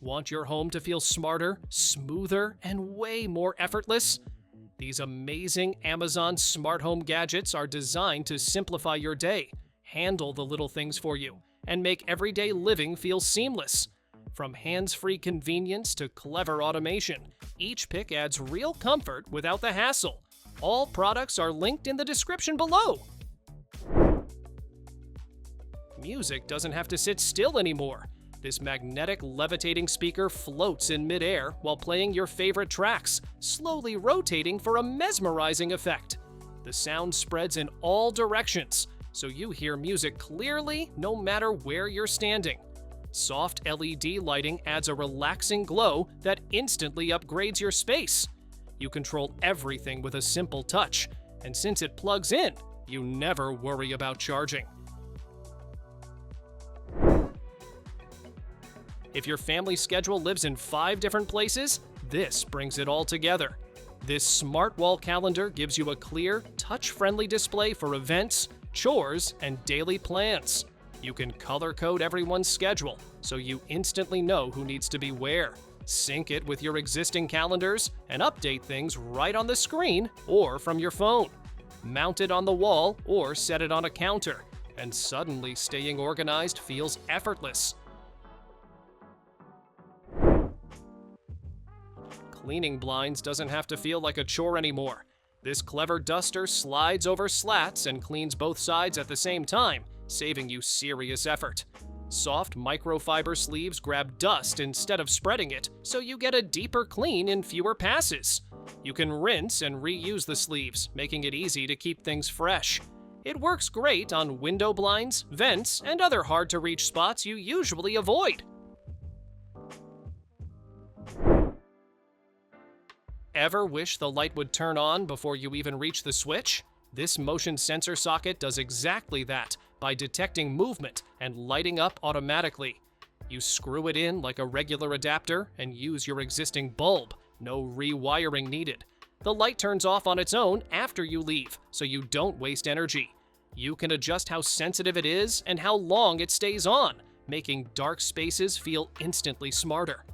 Want your home to feel smarter, smoother, and way more effortless? These amazing Amazon smart home gadgets are designed to simplify your day, handle the little things for you, and make everyday living feel seamless. From hands-free convenience to clever automation, each pick adds real comfort without the hassle. All products are linked in the description below. Music doesn't have to sit still anymore. This magnetic levitating speaker floats in midair while playing your favorite tracks, slowly rotating for a mesmerizing effect. The sound spreads in all directions, so you hear music clearly no matter where you're standing. Soft LED lighting adds a relaxing glow that instantly upgrades your space. You control everything with a simple touch, and since it plugs in, you never worry about charging. If your family schedule lives in 5 different places, this brings it all together. This smart wall calendar gives you a clear, touch-friendly display for events, chores, and daily plans. You can color code everyone's schedule, so you instantly know who needs to be where. Sync it with your existing calendars and update things right on the screen or from your phone. Mount it on the wall or set it on a counter, and suddenly staying organized feels effortless. Cleaning blinds doesn't have to feel like a chore anymore. This clever duster slides over slats and cleans both sides at the same time, saving you serious effort. Soft microfiber sleeves grab dust instead of spreading it, so you get a deeper clean in fewer passes. You can rinse and reuse the sleeves, making it easy to keep things fresh. It works great on window blinds, vents, and other hard-to-reach spots you usually avoid. Ever wish the light would turn on before you even reach the switch? This motion sensor socket does exactly that by detecting movement and lighting up automatically. You screw it in like a regular adapter and use your existing bulb. No rewiring needed. The light turns off on its own after you leave, so you don't waste energy. You can adjust how sensitive it is and how long it stays on, making dark spaces feel instantly smarter.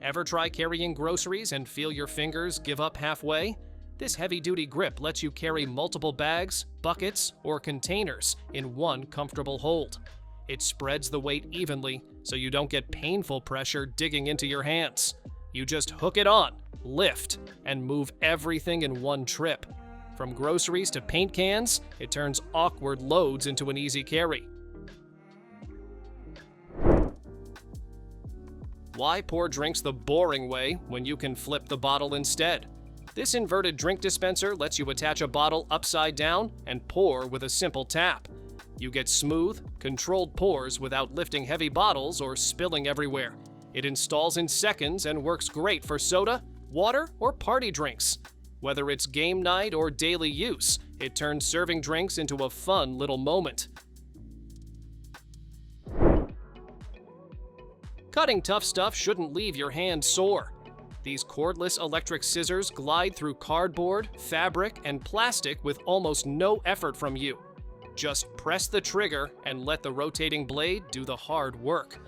Ever try carrying groceries and feel your fingers give up halfway? This heavy-duty grip lets you carry multiple bags, buckets, or containers in one comfortable hold. It spreads the weight evenly, so you don't get painful pressure digging into your hands. You just hook it on, lift, and move everything in one trip. From groceries to paint cans, it turns awkward loads into an easy carry. Why pour drinks the boring way when you can flip the bottle instead? This inverted drink dispenser lets you attach a bottle upside down and pour with a simple tap. You get smooth, controlled pours without lifting heavy bottles or spilling everywhere. It installs in seconds and works great for soda, water, or party drinks. Whether it's game night or daily use, it turns serving drinks into a fun little moment. Cutting tough stuff shouldn't leave your hands sore. These cordless electric scissors glide through cardboard, fabric, and plastic with almost no effort from you. Just press the trigger and let the rotating blade do the hard work.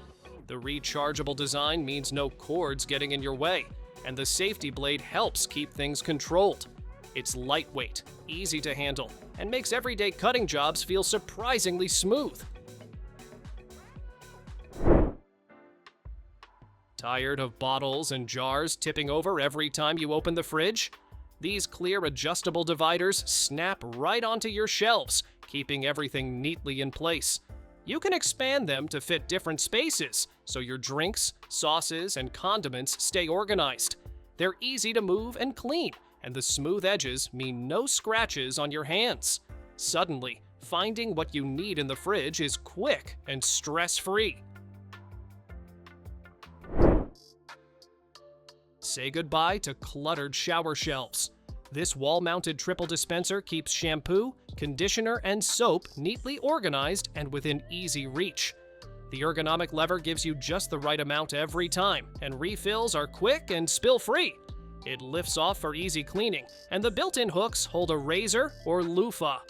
The rechargeable design means no cords getting in your way, and the safety blade helps keep things controlled. It's lightweight, easy to handle, and makes everyday cutting jobs feel surprisingly smooth. Tired of bottles and jars tipping over every time you open the fridge? These clear adjustable dividers snap right onto your shelves, keeping everything neatly in place. You can expand them to fit different spaces, so your drinks, sauces, and condiments stay organized. They're easy to move and clean, and the smooth edges mean no scratches on your hands. Suddenly, finding what you need in the fridge is quick and stress-free. Say goodbye to cluttered shower shelves. This wall-mounted triple dispenser keeps shampoo, conditioner, and soap neatly organized and within easy reach. The ergonomic lever gives you just the right amount every time, and refills are quick and spill-free. It lifts off for easy cleaning, and the built-in hooks hold a razor or loofah.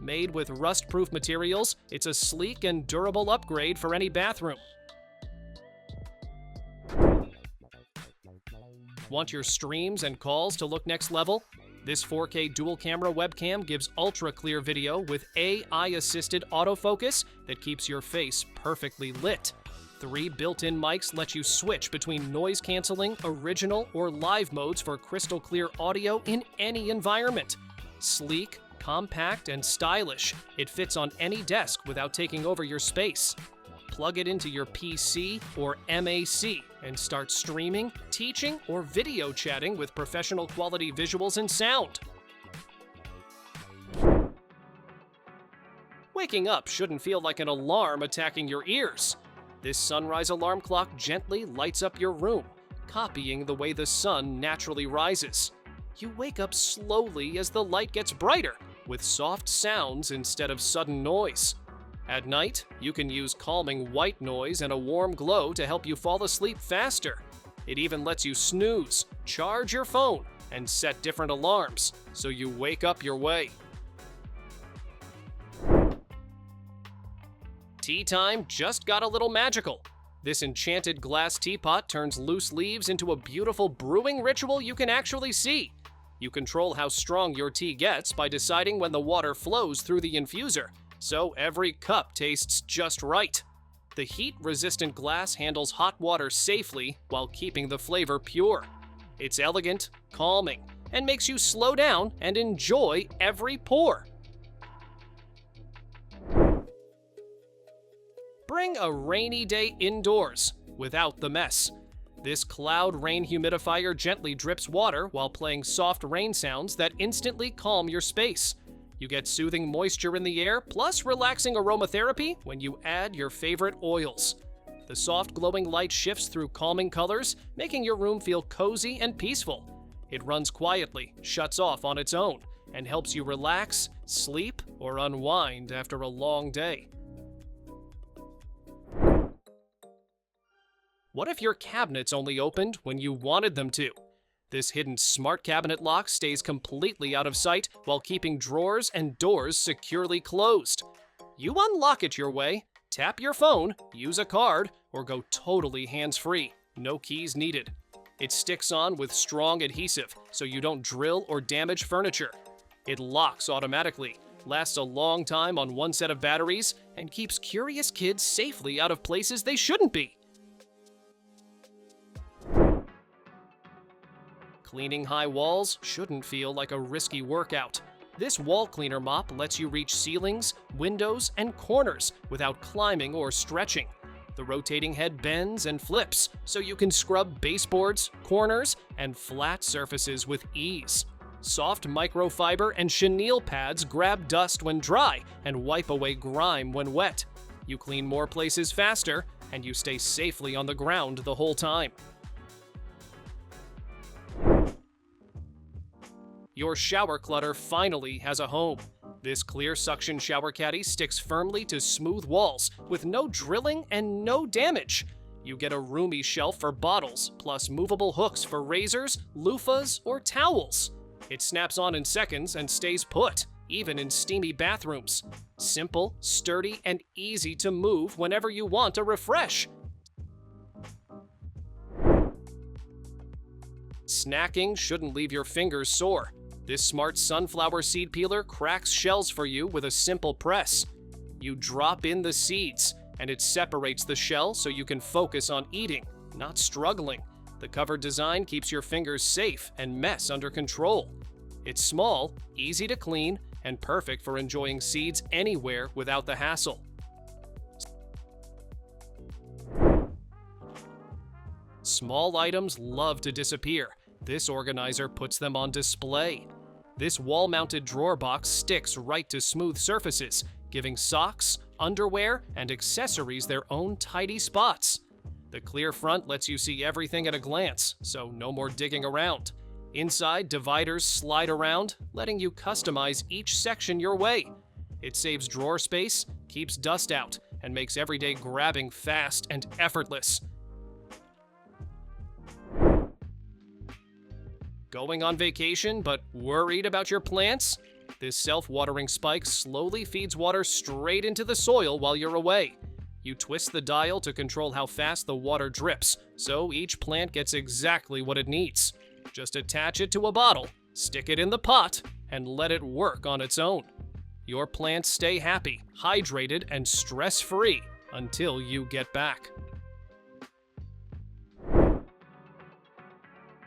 Made with rust-proof materials, it's a sleek and durable upgrade for any bathroom. Want your streams and calls to look next level? This 4K dual-camera webcam gives ultra-clear video with AI-assisted autofocus that keeps your face perfectly lit. 3 built-in mics let you switch between noise-canceling, original, or live modes for crystal-clear audio in any environment. Sleek, compact, and stylish, it fits on any desk without taking over your space. Plug it into your PC or Mac and start streaming, teaching, or video chatting with professional quality visuals and sound. Waking up shouldn't feel like an alarm attacking your ears. This sunrise alarm clock gently lights up your room, copying the way the sun naturally rises. You wake up slowly as the light gets brighter, with soft sounds instead of sudden noise. At night, you can use calming white noise and a warm glow to help you fall asleep faster. It even lets you snooze, charge your phone, and set different alarms, so you wake up your way. Tea time just got a little magical. This enchanted glass teapot turns loose leaves into a beautiful brewing ritual you can actually see. You control how strong your tea gets by deciding when the water flows through the infuser, so every cup tastes just right. The heat-resistant glass handles hot water safely while keeping the flavor pure. It's elegant, calming, and makes you slow down and enjoy every pour. Bring a rainy day indoors without the mess. This cloud rain humidifier gently drips water while playing soft rain sounds that instantly calm your space. You get soothing moisture in the air, plus relaxing aromatherapy when you add your favorite oils. The soft glowing light shifts through calming colors, making your room feel cozy and peaceful. It runs quietly, shuts off on its own, and helps you relax, sleep, or unwind after a long day. What if your cabinets only opened when you wanted them to? This hidden smart cabinet lock stays completely out of sight while keeping drawers and doors securely closed. You unlock it your way, tap your phone, use a card, or go totally hands-free. No keys needed. It sticks on with strong adhesive so you don't drill or damage furniture. It locks automatically, lasts a long time on one set of batteries, and keeps curious kids safely out of places they shouldn't be. Cleaning high walls shouldn't feel like a risky workout. This wall cleaner mop lets you reach ceilings, windows, and corners without climbing or stretching. The rotating head bends and flips, so you can scrub baseboards, corners, and flat surfaces with ease. Soft microfiber and chenille pads grab dust when dry and wipe away grime when wet. You clean more places faster, and you stay safely on the ground the whole time. Your shower clutter finally has a home. This clear suction shower caddy sticks firmly to smooth walls with no drilling and no damage. You get a roomy shelf for bottles, plus movable hooks for razors, loofahs, or towels. It snaps on in seconds and stays put, even in steamy bathrooms. Simple, sturdy, and easy to move whenever you want a refresh. Snacking shouldn't leave your fingers sore. This smart sunflower seed peeler cracks shells for you with a simple press. You drop in the seeds, and it separates the shell so you can focus on eating, not struggling. The cover design keeps your fingers safe and mess under control. It's small, easy to clean, and perfect for enjoying seeds anywhere without the hassle. Small items love to disappear. This organizer puts them on display. This wall-mounted drawer box sticks right to smooth surfaces, giving socks, underwear, and accessories their own tidy spots. The clear front lets you see everything at a glance, so no more digging around. Inside, dividers slide around, letting you customize each section your way. It saves drawer space, keeps dust out, and makes everyday grabbing fast and effortless. Going on vacation but worried about your plants? This self-watering spike slowly feeds water straight into the soil while you're away. You twist the dial to control how fast the water drips, so each plant gets exactly what it needs. Just attach it to a bottle, stick it in the pot, and let it work on its own. Your plants stay happy, hydrated, and stress-free until you get back.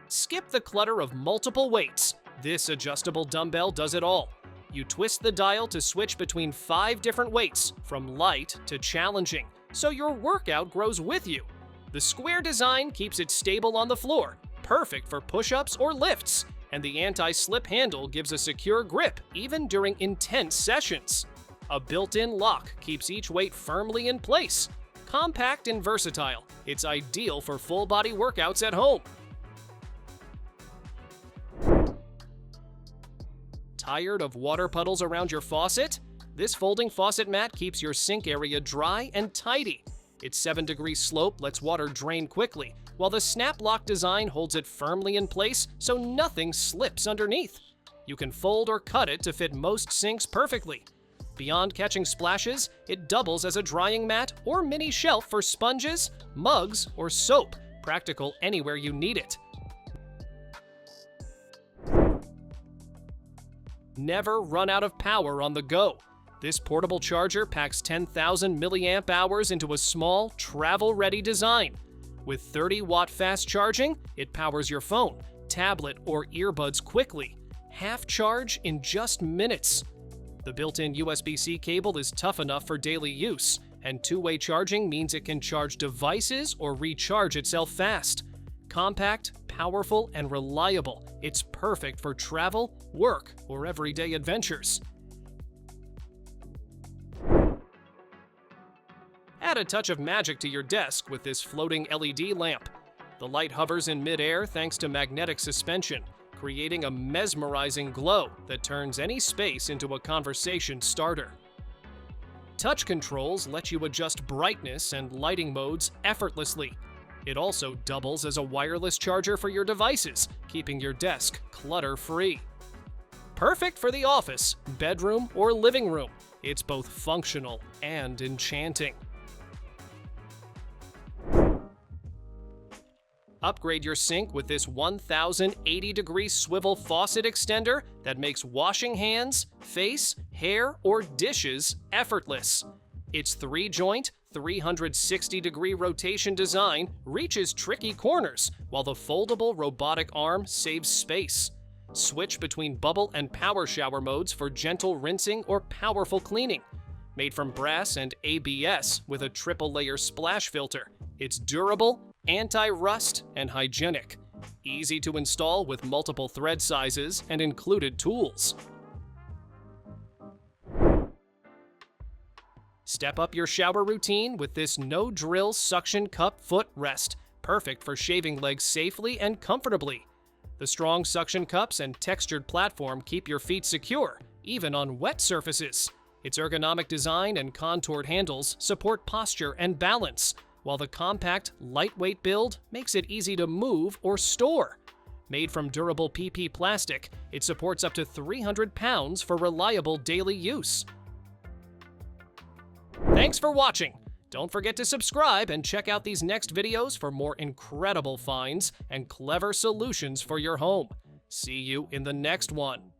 Skip the clutter of multiple weights. This adjustable dumbbell does it all. You twist the dial to switch between 5 different weights, from light to challenging, so your workout grows with you. The square design keeps it stable on the floor, perfect for push-ups or lifts, and the anti-slip handle gives a secure grip even during intense sessions. A built-in lock keeps each weight firmly in place. Compact and versatile, it's ideal for full-body workouts at home. Tired of water puddles around your faucet? This folding faucet mat keeps your sink area dry and tidy. Its 7-degree slope lets water drain quickly, while the snap lock design holds it firmly in place so nothing slips underneath. You can fold or cut it to fit most sinks perfectly. Beyond catching splashes, it doubles as a drying mat or mini shelf for sponges, mugs, or soap, practical anywhere you need it. Never run out of power on the go. This portable charger packs 10,000 milliamp hours into a small, travel-ready design. With 30-watt fast charging, it powers your phone, tablet, or earbuds quickly. Half charge in just minutes. The built-in USB-C cable is tough enough for daily use, and two-way charging means it can charge devices or recharge itself fast. Compact, powerful, and reliable, it's perfect for travel, work, or everyday adventures. Add a touch of magic to your desk with this floating LED lamp. The light hovers in mid-air thanks to magnetic suspension, creating a mesmerizing glow that turns any space into a conversation starter. Touch controls let you adjust brightness and lighting modes effortlessly. It also doubles as a wireless charger for your devices, keeping your desk clutter-free. Perfect for the office, bedroom, or living room. It's both functional and enchanting. Upgrade your sink with this 1080-degree swivel faucet extender that makes washing hands, face, hair, or dishes effortless. Its 3-joint, 360-degree rotation design reaches tricky corners, while the foldable robotic arm saves space. Switch between bubble and power shower modes for gentle rinsing or powerful cleaning. Made from brass and ABS with a triple-layer splash filter, it's durable, anti-rust, and hygienic. Easy to install with multiple thread sizes and included tools. Step up your shower routine with this no-drill suction cup footrest, perfect for shaving legs safely and comfortably. The strong suction cups and textured platform keep your feet secure, even on wet surfaces. Its ergonomic design and contoured handles support posture and balance, while the compact, lightweight build makes it easy to move or store. Made from durable PP plastic, it supports up to 300 pounds for reliable daily use. Thanks for watching! Don't forget to subscribe and check out these next videos for more incredible finds and clever solutions for your home. See you in the next one.